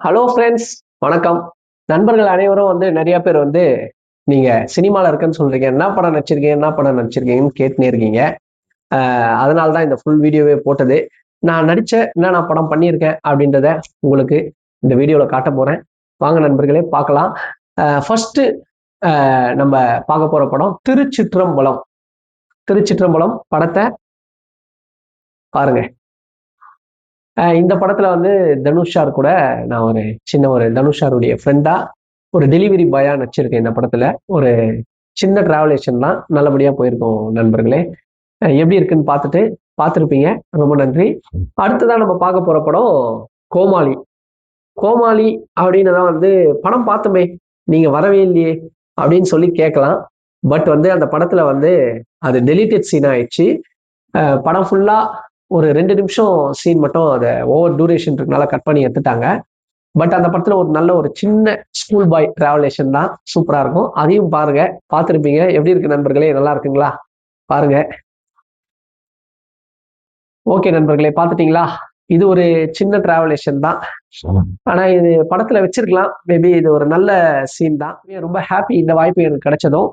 Hello friends, வணக்கம். நண்பர்கள் அனைவரும் நிறைய பேர் நீங்க சினிமால இருக்குன்னு சொல்றீங்க. என்ன படம் நடிச்சிருக்கீங்க, என்ன படம் நடிச்சிருக்கீங்கன்னு கேட்டுனே இருக்கீங்க. அதனால தான் இந்த ஃபுல் வீடியோவே போட்டது. நான் நடிச்ச என்னென்ன படம் பண்ணியிருக்கேன் அப்படின்றத உங்களுக்கு இந்த வீடியோல காட்ட போறேன். வாங்க நண்பர்களே பார்க்கலாம். ஃபர்ஸ்ட் நம்ம பார்க்க போற படம் திருச்சிற்றம்பலம். திருச்சிற்றம்பலம் படத்தை பாருங்க. இந்த படத்துல தனுஷ் சார் கூட நான் ஒரு சின்ன தனுஷ் சாருடைய ஃப்ரெண்டா ஒரு டெலிவரி பாயா நடிச்சிருக்கேன். இந்த படத்துல ஒரு சின்ன டிராவலேஷன் தான், நல்லபடியா போயிருக்கோம் நண்பர்களே. எப்படி இருக்குன்னு பார்த்துருப்பீங்க. ரொம்ப நன்றி. அடுத்ததான் நம்ம பார்க்க போற படம் கோமாளி. கோமாளி அப்படின்னு தான் படம் பார்த்தோமே, நீங்க வரவே இல்லையே அப்படின்னு சொல்லி கேட்கலாம். பட் அந்த படத்துல அது டெலிட்டட் சீன் ஆயிடுச்சு. படம் ஃபுல்லா ஒரு 2 நிமிஷம் சீன் மட்டும் அதை ஓவர் டூரேஷன் இருக்கனால கட் பண்ணி எடுத்துட்டாங்க. பட் அந்த படத்துல ஒரு நல்ல ஒரு சின்ன ஸ்கூல் பாய் டிராவலேஷன் தான், சூப்பரா இருக்கும். அதையும் பாருங்க. பார்த்துருப்பீங்க. எப்படி இருக்கு நண்பர்களே, நல்லா இருக்குங்களா? பாருங்க. ஓகே நண்பர்களே, பார்த்துட்டீங்களா? இது ஒரு சின்ன டிராவலேஷன் தான், ஆனா இது படத்துல வச்சிருக்கலாம். மேபி இது ஒரு நல்ல சீன் தான். ரொம்ப ஹாப்பி இந்த வாய்ப்பு எனக்கு கிடைச்சதும்.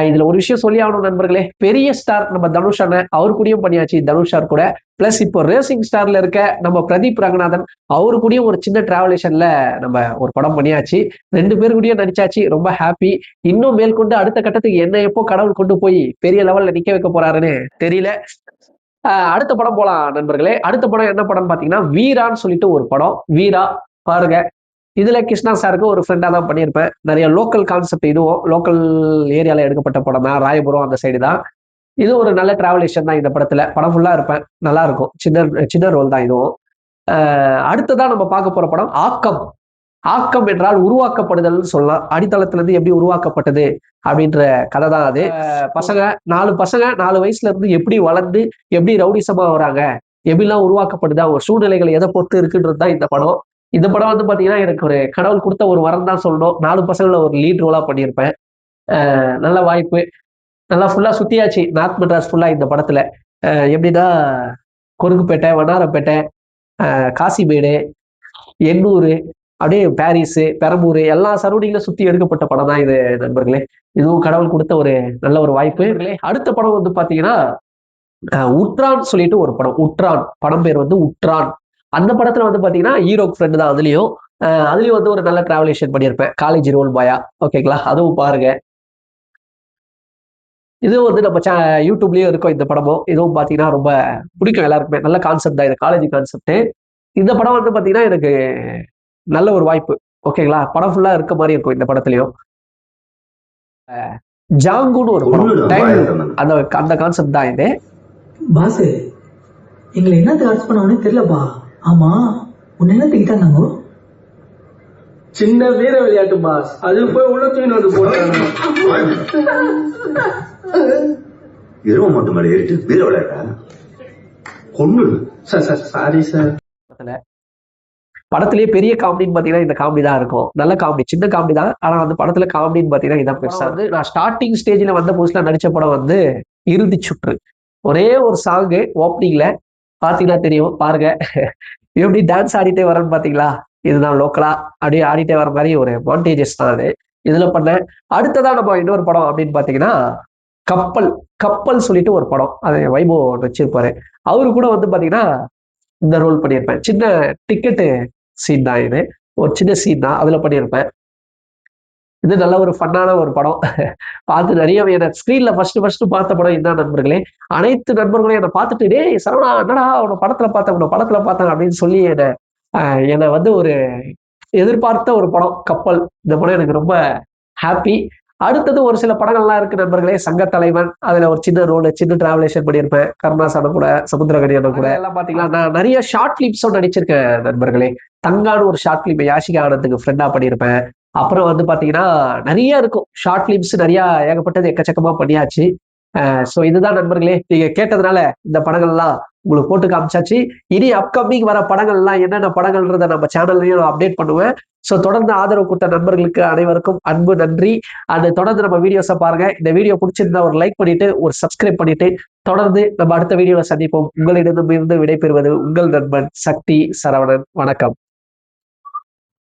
இதுல ஒரு விஷயம் சொல்லி ஆகணும் நண்பர்களே. பெரிய ஸ்டார் நம்ம தனுஷ் அண்ணன், அவர் கூடயும் பண்ணியாச்சு தனுஷ் சார் கூட. பிளஸ் இப்போ ரேசிங் ஸ்டார்ல இருக்க நம்ம பிரதீப் ரங்கநாதன், அவரு கூடயும் ஒரு சின்ன டிராவலேஷன்ல நம்ம ஒரு படம் பண்ணியாச்சு. 2 பேர் கூடயும் நடிச்சாச்சு. ரொம்ப ஹாப்பி. இன்னும் மேற்கொண்டு அடுத்த கட்டத்துக்கு என்ன எப்போ கடவுள் கொண்டு போய் பெரிய லெவல்ல நிக்க வைக்க போறாருன்னு தெரியல. அடுத்த படம் போலாம் நண்பர்களே. அடுத்த படம் என்ன படம் பாத்தீங்கன்னா வீரான்னு சொல்லிட்டு ஒரு படம். வீரா பாருங்க. இதுல கிருஷ்ணா சாருக்கு ஒரு ஃப்ரெண்டா தான் பண்ணியிருப்பேன். நிறைய லோக்கல் கான்செப்ட், இதுவும் லோக்கல் ஏரியால எடுக்கப்பட்ட படம் தான். ராயபுரம் அந்த சைடு தான். இது ஒரு நல்ல டிராவலேஷன் தான். இந்த படத்துல படம் ஃபுல்லா இருப்பேன், நல்லா இருக்கும். சின்ன சின்ன ரோல் தான் இதுவும். அடுத்ததான் நம்ம பார்க்க போற படம் ஆக்கம். ஆக்கம் என்றால் உருவாக்கப்படுதல்னு சொல்லலாம். அடித்தளத்துல இருந்து எப்படி உருவாக்கப்பட்டது அப்படின்ற கதை தான் அது. பசங்க 4 வயசுல இருந்து எப்படி வளர்ந்து எப்படி ரவுடிசமா வராங்க, எப்படிலாம் உருவாக்கப்படுது, அவங்க சூழ்நிலைகள் எதை பொறுத்து இருக்குன்றது தான் இந்த படம். இந்த படம் பாத்தீங்கன்னா எனக்கு ஒரு கடவுள் கொடுத்த ஒரு வரம் தான் சொல்லணும். 4 பசங்களை ஒரு லீட் ரோலா பண்ணியிருப்பேன். நல்ல வாய்ப்பு. நல்லா ஃபுல்லா சுத்தியாச்சு நார்த் மெட்ராஸ் ஃபுல்லா இந்த படத்துல. எப்படின்னா கொருக்குப்பேட்டை, வண்ணாரப்பேட்டை, காசிமேடு, எண்ணூர், அப்படியே பாரிஸ், பெரம்பூர் எல்லா சரௌண்டிங்ல சுத்தி எடுக்கப்பட்ட படம் தான் இது நண்பர்களே. இதுவும் கடவுள் கொடுத்த ஒரு நல்ல ஒரு வாய்ப்பு. அடுத்த படம் பாத்தீங்கன்னா உட்ரான் சொல்லிட்டு ஒரு படம். உட்ரான் படம் பேர் உட்ரான். அந்த படத்துல பாத்தீங்கன்னா ஹீரோக்கு ஃப்ரெண்டு தான். அதுலயும் ஒரு நல்ல டிராவலேஷன் பண்ணியிருப்பேன், காலேஜ் ரோல் பாயா. ஓகேங்களா? அதுவும் பாருங்க. இதுவும் நம்ம யூடியூப்லயும் இருக்கும் இந்த படமும். இதுவும் பாத்தீங்கன்னா ரொம்ப பிடிக்கும் எல்லாருக்குமே. நல்ல கான்செப்ட் தான் இது, காலேஜ் கான்செப்ட். இந்த படம் பாத்தீங்கன்னா எனக்கு நல்ல ஒரு வாய்ப்பு. ஓகேங்களா? படம் ஃபுல்லா இருக்க மாதிரி இருக்கும் இந்த படத்துலயும். ஜாங்குன்னு ஒரு படம். அந்த கான்செப்ட் தான் இது. பாஸ், எங்களை என்னத்துக்கு அரெஸ்ட் பண்ணாங்கன்னு தெரியலப்பா. ஆமா, உன்ன என்ன திட்டாங்க? சின்ன வீர விளையாட்டு பாஸ், அது போய் உள்ள தூக்கி வந்து போட்டாங்க. இரவு மட்டும் மேலே ஏறிட்டு வீர விளையாட்டா கொண்டு. Sorry sir. படத்திலேயே பெரிய காமெடின்னு பாத்தீங்கன்னா இந்த காமெடி தான் இருக்கும். நல்ல காமெடி, சின்ன காமெடி தான். ஆனா படத்துல காமெடின்னு பாத்தீங்கன்னா இதான் பெருசா. நான் ஸ்டார்டிங் ஸ்டேஜ்ல புதுசுல நடிச்ச படம் இறுதி சுற்று. ஒரே ஒரு சாங்கு ஓப்பனிங்ல பாத்தீங்கன்னா தெரியும். பாருங்க எப்படி டான்ஸ் ஆடிட்டே வரேன்னு பாத்தீங்களா? இதுதான் லோக்கலா அப்படியே ஆடிட்டே வர மாதிரி ஒரு மாண்டேஜஸ் தான் அது இதுல பண்ண. அடுத்ததான் நம்ம இன்னொரு படம் அப்படின்னு பாத்தீங்கன்னா கப்பல். கப்பல் சொல்லிட்டு ஒரு படம். அது வைபோ வச்சிருப்பாரு. அவரு கூட பாத்தீங்கன்னா இந்த ரோல் பண்ணியிருப்பேன். சின்ன டிக்கெட்டு சீன் தான் இது, ஒரு சின்ன சீன் தான், அதுல பண்ணியிருப்பேன். இது நல்ல ஒரு ஃபன்னான ஒரு படம். பார்த்து நிறைய எனக்கு ஸ்கிரீன்ல ஃபர்ஸ்ட் பார்த்த படம் இதுதான் நண்பர்களே. அனைத்து நண்பர்களும் என்னை பார்த்துட்டு, டேய் சரவணா, என்னடா உன்னை படத்துல பார்த்தேன் அப்படின்னு சொல்லி என்னை ஒரு எதிர்பார்த்த ஒரு படம் கப்பல். இந்த படம் எனக்கு ரொம்ப ஹாப்பி. அடுத்தது ஒரு சில படங்கள்லாம் இருக்கு நண்பர்களே. சங்க தலைவன், அதுல ஒரு சின்ன ரோல், சின்ன டிராவலேஷன் பண்ணியிருப்பேன். கருணாசனம் கூட, சமுத்திரகனியனும் கூட எல்லாம் பாத்தீங்களா. நான் நிறைய ஷார்ட் பிலிம்ஸும் நடிச்சிருக்கேன் நண்பர்களே. தங்கான்னு ஒரு ஷார்ட் பிலிம் யாஷிகா ஆனந்துக்கு ஃப்ரெண்டா பண்ணியிருப்பேன். அப்புறம் பாத்தீங்கன்னா நிறைய இருக்கும் ஷார்ட் பிலிம்ஸ், நிறைய ஏகப்பட்டது எக்கச்சக்கமா பண்ணியாச்சு. சோ இதுதான் நண்பர்களே, நீங்க கேட்டதுனால இந்த படங்கள்லாம் உங்களுக்கு போட்டு காமிச்சாச்சு. இனி அப்கமிங் வர படங்கள்லாம் என்னென்ன படங்கள்ன்றத நம்ம சேனல்லையும் அப்டேட் பண்ணுவேன். சோ தொடர்ந்து ஆதரவு கொடுத்த நண்பர்களுக்கு அனைவருக்கும் அன்பு நன்றி. அது தொடர்ந்து நம்ம வீடியோஸை பாருங்க. இந்த வீடியோ பிடிச்சிருந்தா ஒரு லைக் பண்ணிட்டு ஒரு சப்ஸ்கிரைப் பண்ணிட்டு தொடர்ந்து நம்ம அடுத்த வீடியோல சந்திப்போம். உங்களிடமிருந்து விடைபெறுவது உங்கள் நண்பன் சக்தி சரவணன். வணக்கம்.